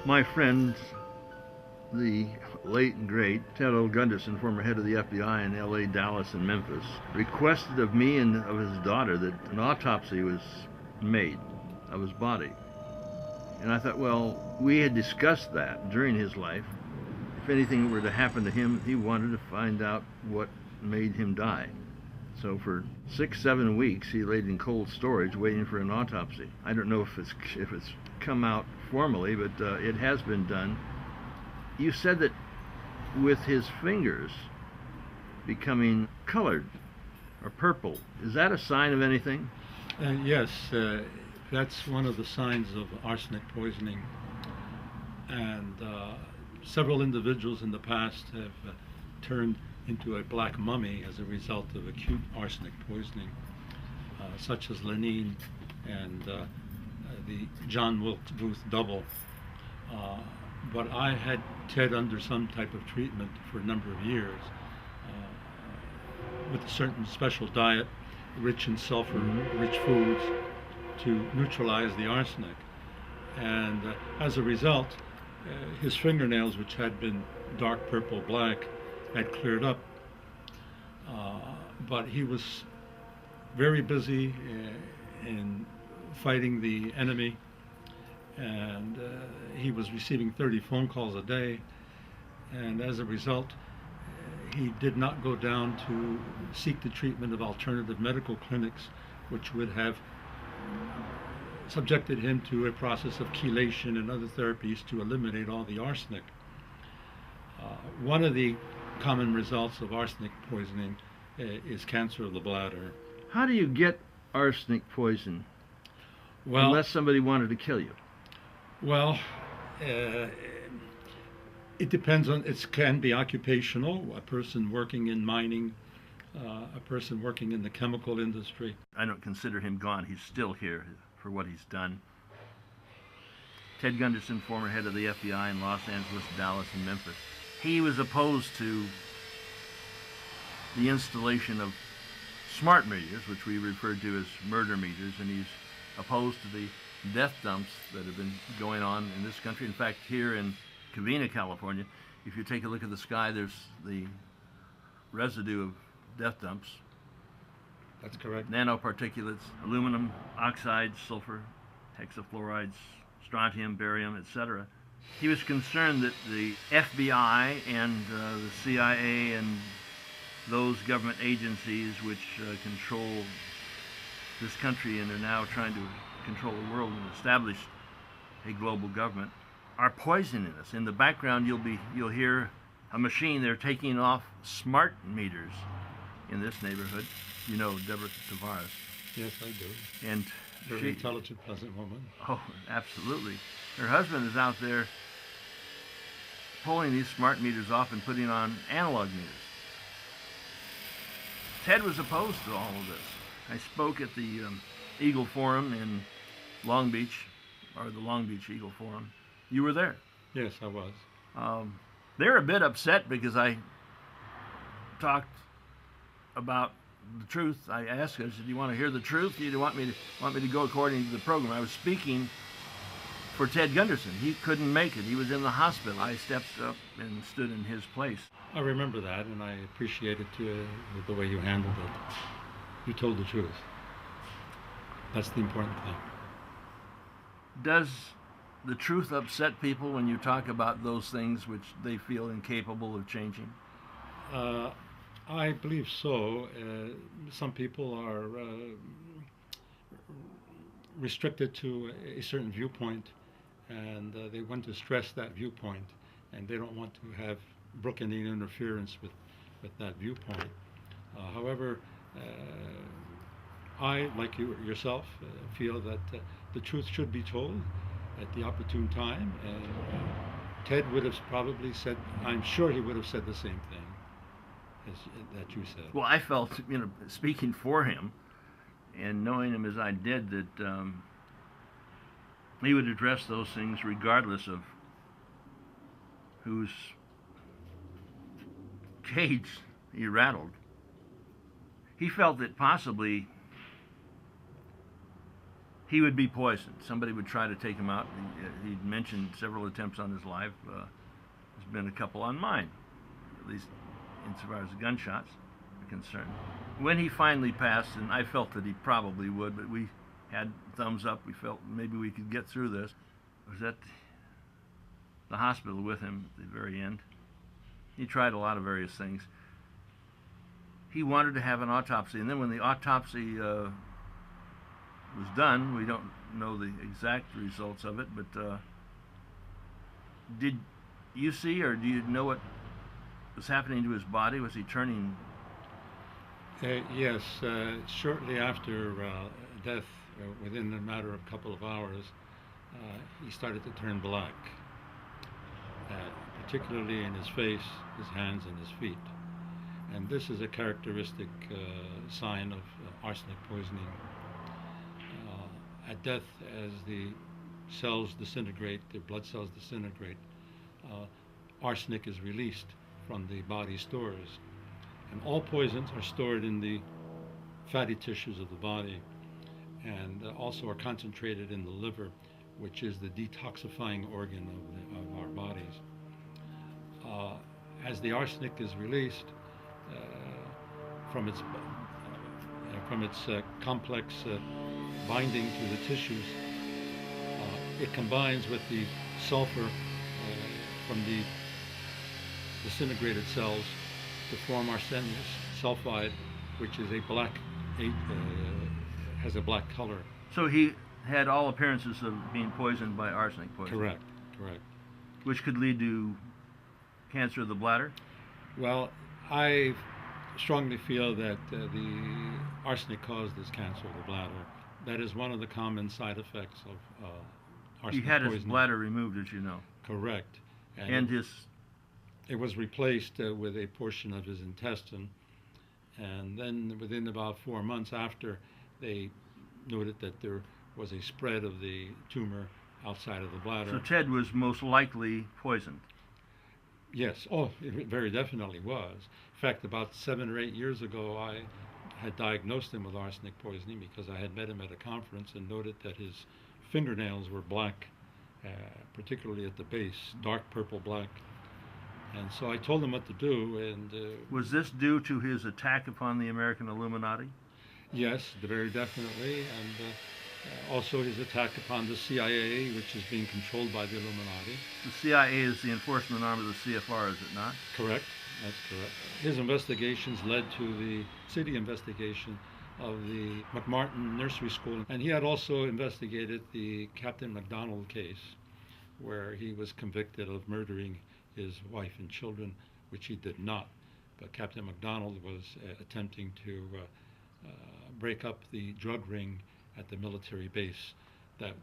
My friend, the late and great Ted Gunderson, former head of the FBI in L.A., Dallas, and Memphis, requested of me and of his daughter that an autopsy was made of his body. And I thought, well, we had discussed that during his life. If anything were to happen to him, he wanted to find out what made him die. So for 6-7 weeks, he laid in cold storage waiting for an autopsy. I don't know if it's come out formally, but it has been done. You said that with his fingers becoming colored or purple, is that a sign of anything? Yes, that's one of the signs of arsenic poisoning. And several individuals in the past have turned into a black mummy as a result of acute arsenic poisoning, such as Lenine and the John Wilkes Booth double. But I had Ted under some type of treatment for a number of years with a certain special diet, rich in sulfur, rich foods, to neutralize the arsenic. And as a result, his fingernails, which had been dark purple black, had cleared up. But he was very busy in fighting the enemy, and he was receiving 30 phone calls a day, and as a result he did not go down to seek the treatment of alternative medical clinics, which would have subjected him to a process of chelation and other therapies to eliminate all the arsenic. One of the common results of arsenic poisoning is cancer of the bladder. How do you get arsenic poison? Well, unless somebody wanted to kill you. Well, it depends on, it can be occupational, a person working in mining, a person working in the chemical industry. I don't consider him gone. He's still here for what he's done. Ted Gunderson, former head of the FBI in Los Angeles, Dallas, and Memphis. He was opposed to the installation of smart meters, which we refer to as murder meters, and he's opposed to the death dumps that have been going on in this country. In fact, here in Covina, California, if you take a look at the sky, there's the residue of death dumps. That's correct. Nanoparticulates, aluminum oxides, sulfur, hexafluorides, strontium, barium, etc. He was concerned that the FBI and the CIA and those government agencies which control this country and are now trying to control the world and establish a global government are poisoning us. In the background, you'll hear a machine. They're taking off smart meters in this neighborhood. You know Deborah Tavares. Yes, I do. And very intelligent, pleasant woman. Oh, absolutely. Her husband is out there pulling these smart meters off and putting on analog meters. Ted was opposed to all of this. I spoke at the Eagle Forum in Long Beach, or the Long Beach Eagle Forum. You were there. Yes, I was. They're a bit upset because I talked about the truth. I asked her, I said, "Do you want to hear the truth? Do you want me to go according to the program?" I was speaking for Ted Gunderson. He couldn't make it. He was in the hospital. I stepped up and stood in his place. I remember that, and I appreciated the way you handled it. You told the truth. That's the important thing. Does the truth upset people when you talk about those things which they feel incapable of changing? I believe so. Some people are restricted to a certain viewpoint, and they want to stress that viewpoint, and they don't want to have Brooklyn interference with that viewpoint. However, I, like yourself, feel that the truth should be told at the opportune time, and Ted would have probably said, I'm sure he would have said the same thing that you said. Well, I felt, speaking for him and knowing him as I did, that he would address those things regardless of whose cage he rattled. He felt that possibly he would be poisoned. Somebody would try to take him out. He'd mentioned several attempts on his life. There's been a couple on mine, at least insofar as gunshots are concerned. When he finally passed, and I felt that he probably would, but we had thumbs up. We felt maybe we could get through this. I was at the hospital with him at the very end. He tried a lot of various things. He wanted to have an autopsy, and then when the autopsy was done, we don't know the exact results of it, but did you see, or do you know what was happening to his body? Was he turning? Yes, shortly after death, within a matter of a couple of hours, he started to turn black, particularly in his face, his hands, and his feet. And this is a characteristic sign of arsenic poisoning. At death, as the cells disintegrate, the blood cells disintegrate, arsenic is released from the body stores. And all poisons are stored in the fatty tissues of the body, and also are concentrated in the liver, which is the detoxifying organ of our bodies. As the arsenic is released from its complex binding to the tissues, it combines with the sulfur from the disintegrated cells to form arsenic sulfide, which is has a black color. So he had all appearances of being poisoned by arsenic poison. Correct. Which could lead to cancer of the bladder? Well, I strongly feel that the arsenic caused this cancer of the bladder. That is one of the common side effects of arsenic He had poisoning. his bladder removed, as you know. Correct. And it was replaced with a portion of his intestine, and then within about 4 months after, they noted that there was a spread of the tumor outside of the bladder. So Ted was most likely poisoned. Yes, it very definitely was. In fact, about 7 or 8 years ago, I had diagnosed him with arsenic poisoning because I had met him at a conference and noted that his fingernails were black, particularly at the base, dark purple black. And so I told him what to do. And was this due to his attack upon the American Illuminati? Yes, very definitely, and also his attack upon the CIA, which is being controlled by the Illuminati. The CIA is the enforcement arm of the CFR, is it not? Correct, that's correct. His investigations led to the city investigation of the McMartin Nursery School, and he had also investigated the Captain McDonald case, where he was convicted of murdering his wife and children, which he did not. But Captain McDonald was attempting to break up the drug ring at the military base that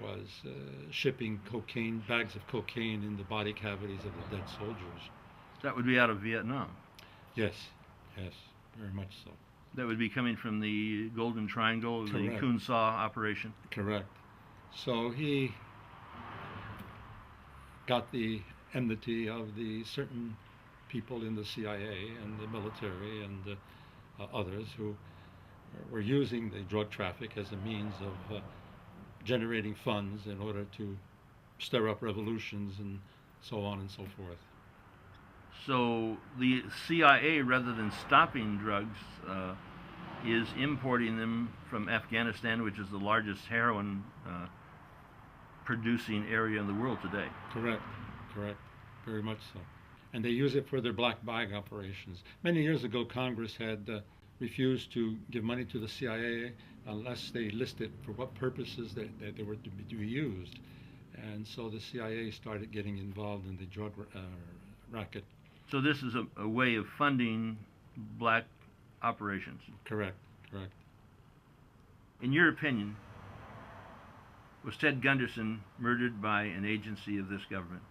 was shipping cocaine, bags of cocaine in the body cavities of the dead soldiers. That would be out of Vietnam? Yes, very much so. That would be coming from the Golden Triangle, the Kun Sa operation? Correct. So he got the enmity of the certain people in the CIA and the military and others who were using the drug traffic as a means of generating funds in order to stir up revolutions and so on and so forth. So the CIA, rather than stopping drugs, is importing them from Afghanistan, which is the largest heroin producing area in the world today. Correct, very much so. And they use it for their black bag operations. Many years ago, Congress had refused to give money to the CIA unless they listed for what purposes they were to be used. And so the CIA started getting involved in the drug racket. So this is a way of funding black operations? Correct. In your opinion, was Ted Gunderson murdered by an agency of this government?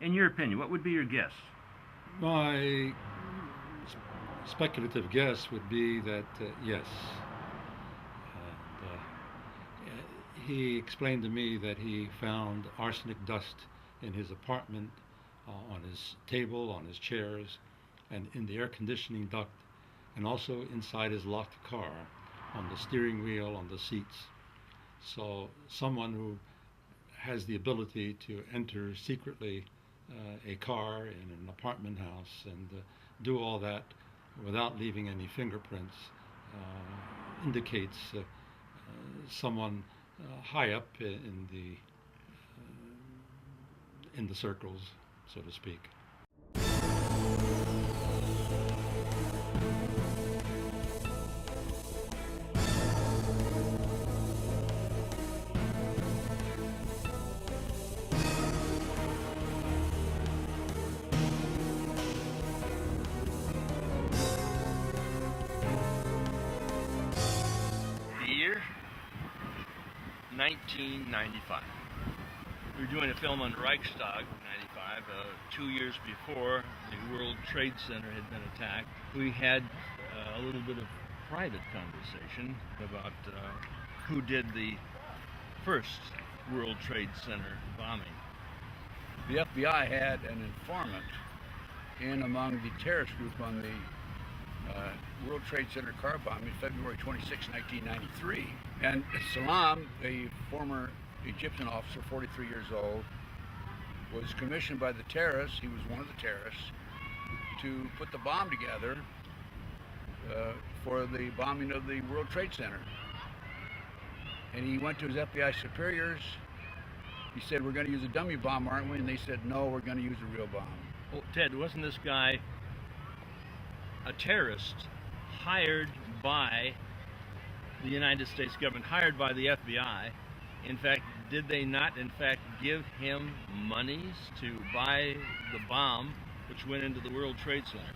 In your opinion, what would be your guess? My speculative guess would be that yes. And he explained to me that he found arsenic dust in his apartment, on his table, on his chairs, and in the air conditioning duct, and also inside his locked car. on the steering wheel, on the seats. So someone who has the ability to enter secretly a car in an apartment house and do all that without leaving any fingerprints indicates someone high up in the circles, so to speak. The year 1995. We were doing a film on Reichstag, 95, 2 years before the World Trade Center had been attacked. We had a little bit of private conversation about who did the first World Trade Center bombing. The FBI had an informant in among the terrorist group on the World Trade Center car bombing February 26, 1993. And Salam, a former Egyptian officer, 43 years old, was commissioned by the terrorists, he was one of the terrorists, to put the bomb together for the bombing of the World Trade Center. And he went to his FBI superiors. He said, "We're going to use a dummy bomb, aren't we?" And they said, "No, we're going to use a real bomb." Well, Ted, wasn't this guy a terrorist hired by the United States government, hired by the FBI? In fact, did they not, in fact, give him monies to buy the bomb which went into the World Trade Center?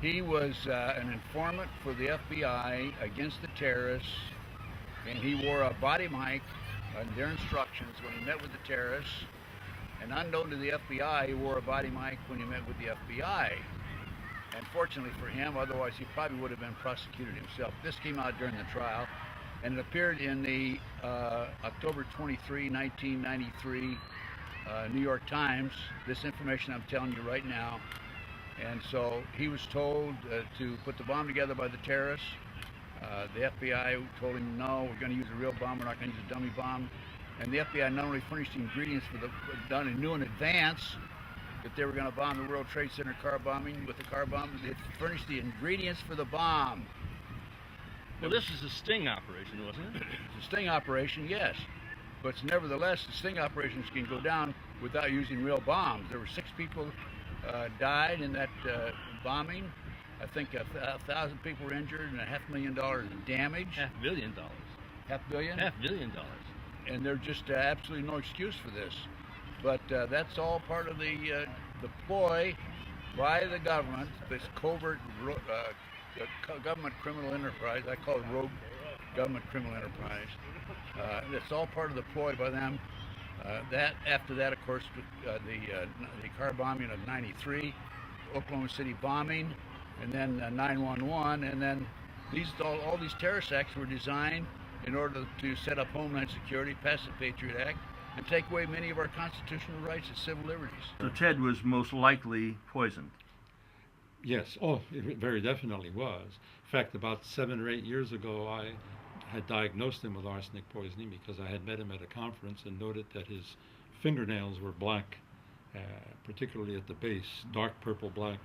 He was an informant for the FBI against the terrorists, and he wore a body mic on their instructions when he met with the terrorists. And unknown to the FBI, he wore a body mic when he met with the FBI. And fortunately for him, otherwise he probably would have been prosecuted himself. This came out during the trial, and it appeared in the October 23, 1993 New York Times. This information I'm telling you right now. And so he was told to put the bomb together by the terrorists. The FBI told him, "No, we're going to use a real bomb, we're not going to use a dummy bomb." And the FBI not only furnished the ingredients for done and knew in advance that they were going to bomb the World Trade Center car bombing with the car bomb, they furnished the ingredients for the bomb. Well, this is a sting operation, wasn't it? It's a sting operation, yes. But nevertheless, the sting operations can go down without using real bombs. There were 6 people died in that bombing. I think 1,000 people were injured and $500,000 in damage. $500 million. $500 million? $500 million. And there's just absolutely no excuse for this. But that's all part of the ploy by the government, this covert government criminal enterprise. I call it rogue government criminal enterprise. It's all part of the ploy by them. After that, of course, the car bombing of '93, Oklahoma City bombing, and then 9/11, and then all these terrorist acts were designed in order to set up Homeland Security, pass the Patriot Act, and take away many of our constitutional rights and civil liberties. So Ted was most likely poisoned. Yes, it very definitely was. In fact, about 7 or 8 years ago, I had diagnosed him with arsenic poisoning because I had met him at a conference and noted that his fingernails were black, particularly at the base, dark purple black.